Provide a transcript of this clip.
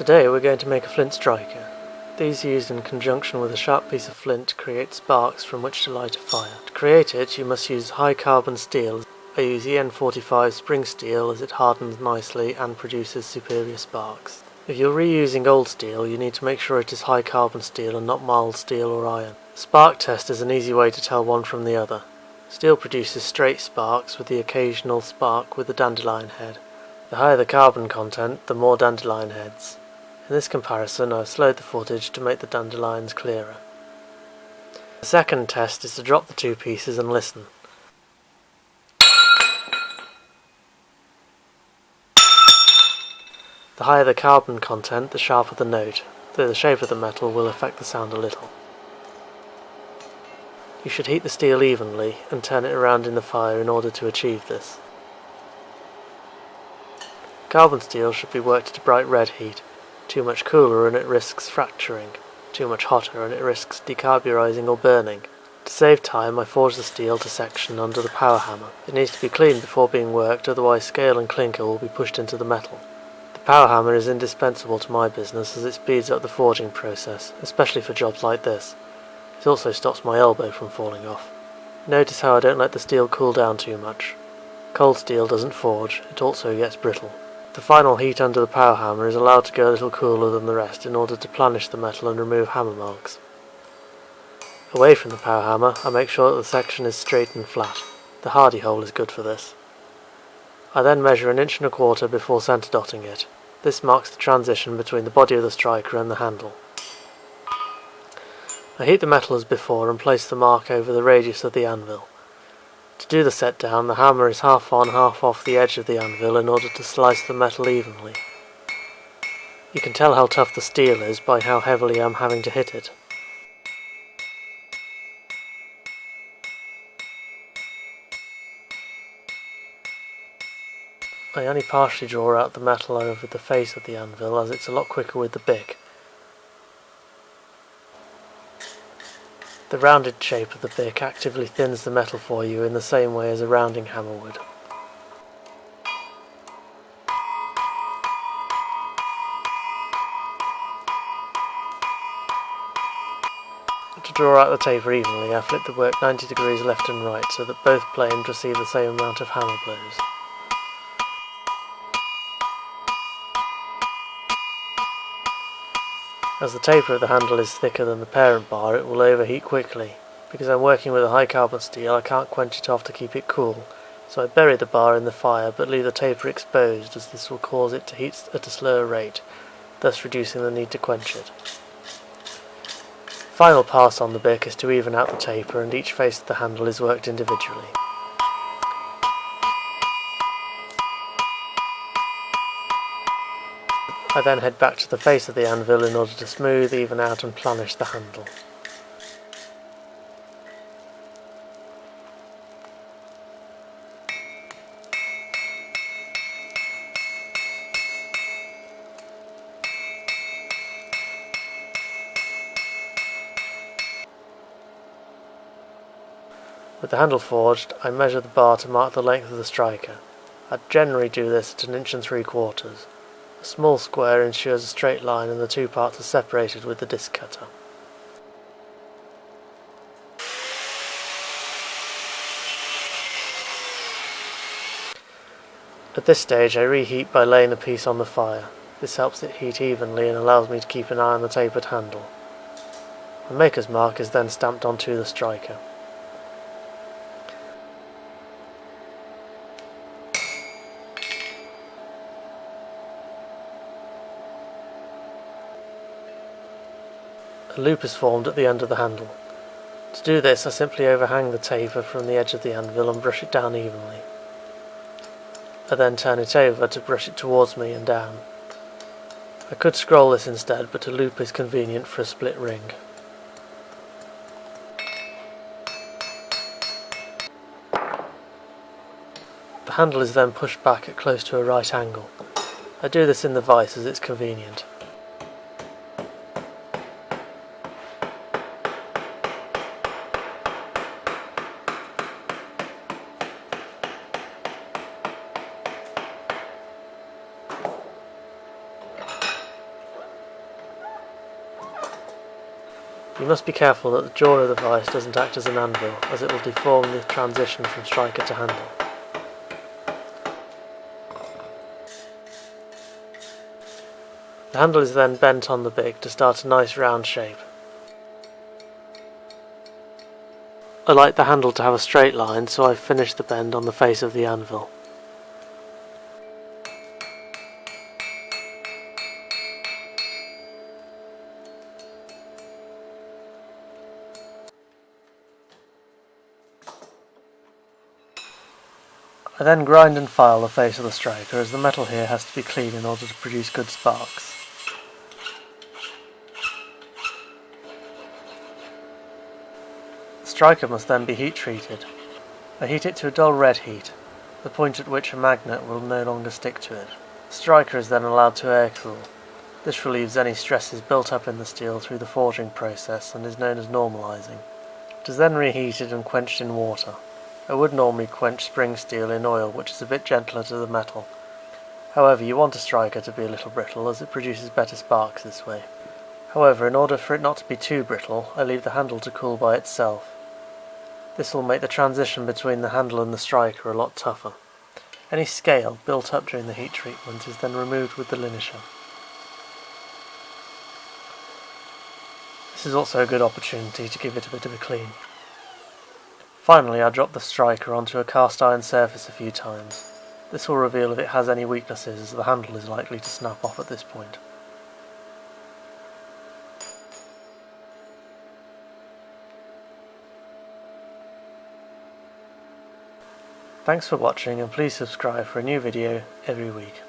Today we're going to make a flint striker. These used in conjunction with a sharp piece of flint create sparks from which to light a fire. To create it you must use high carbon steel. I use EN45 spring steel as it hardens nicely and produces superior sparks. If you're reusing old steel you need to make sure it is high carbon steel and not mild steel or iron. Spark test is an easy way to tell one from the other. Steel produces straight sparks with the occasional spark with a dandelion head. The higher the carbon content, the more dandelion heads. In this comparison I've slowed the footage to make the dandelions clearer. The second test is to drop the two pieces and listen. The higher the carbon content, the sharper the note, though the shape of the metal will affect the sound a little. You should heat the steel evenly and turn it around in the fire in order to achieve this. Carbon steel should be worked at a bright red heat. Too much cooler and it risks fracturing. Too much hotter and it risks decarburizing or burning. To save time I forge the steel to section under the power hammer. It needs to be cleaned before being worked, otherwise scale and clinker will be pushed into the metal. The power hammer is indispensable to my business as it speeds up the forging process, especially for jobs like this. It also stops my elbow from falling off. Notice how I don't let the steel cool down too much. Cold steel doesn't forge, it also gets brittle. The final heat under the power hammer is allowed to go a little cooler than the rest in order to planish the metal and remove hammer marks. Away from the power hammer, I make sure that the section is straight and flat. The hardy hole is good for this. I then measure 1 1/4 inches before centre dotting it. This marks the transition between the body of the striker and the handle. I heat the metal as before and place the mark over the radius of the anvil. To do the set down, the hammer is half on, half off the edge of the anvil in order to slice the metal evenly. You can tell how tough the steel is by how heavily I'm having to hit it. I only partially draw out the metal over the face of the anvil as it's a lot quicker with the bick. The rounded shape of the bick actively thins the metal for you in the same way as a rounding hammer would. To draw out the taper evenly, I flip the work 90 degrees left and right so that both planes receive the same amount of hammer blows. As the taper of the handle is thicker than the parent bar, it will overheat quickly. Because I'm working with a high carbon steel, I can't quench it off to keep it cool, so I bury the bar in the fire but leave the taper exposed as this will cause it to heat at a slower rate, thus reducing the need to quench it. The final pass on the bick is to even out the taper and each face of the handle is worked individually. I then head back to the face of the anvil in order to smooth, even out and planish the handle. With the handle forged, I measure the bar to mark the length of the striker. I generally do this at 1 3/4 inches. A small square ensures a straight line and the two parts are separated with the disc cutter. At this stage I reheat by laying the piece on the fire. This helps it heat evenly and allows me to keep an eye on the tapered handle. The maker's mark is then stamped onto the striker. A loop is formed at the end of the handle. To do this I simply overhang the taper from the edge of the anvil and brush it down evenly. I then turn it over to brush it towards me and down. I could scroll this instead, but a loop is convenient for a split ring. The handle is then pushed back at close to a right angle. I do this in the vise as it's convenient. You must be careful that the jaw of the vise doesn't act as an anvil, as it will deform the transition from striker to handle. The handle is then bent on the big to start a nice round shape. I like the handle to have a straight line, so I've finished the bend on the face of the anvil. I then grind and file the face of the striker, as the metal here has to be clean in order to produce good sparks. The striker must then be heat treated. I heat it to a dull red heat, the point at which a magnet will no longer stick to it. The striker is then allowed to air cool. This relieves any stresses built up in the steel through the forging process and is known as normalizing. It is then reheated and quenched in water. I would normally quench spring steel in oil, which is a bit gentler to the metal. However, you want a striker to be a little brittle, as it produces better sparks this way. However, in order for it not to be too brittle, I leave the handle to cool by itself. This will make the transition between the handle and the striker a lot tougher. Any scale built up during the heat treatment is then removed with the linisher. This is also a good opportunity to give it a bit of a clean. Finally, I drop the striker onto a cast iron surface a few times. This will reveal if it has any weaknesses, as the handle is likely to snap off at this point. Thanks for watching, and please subscribe for a new video every week.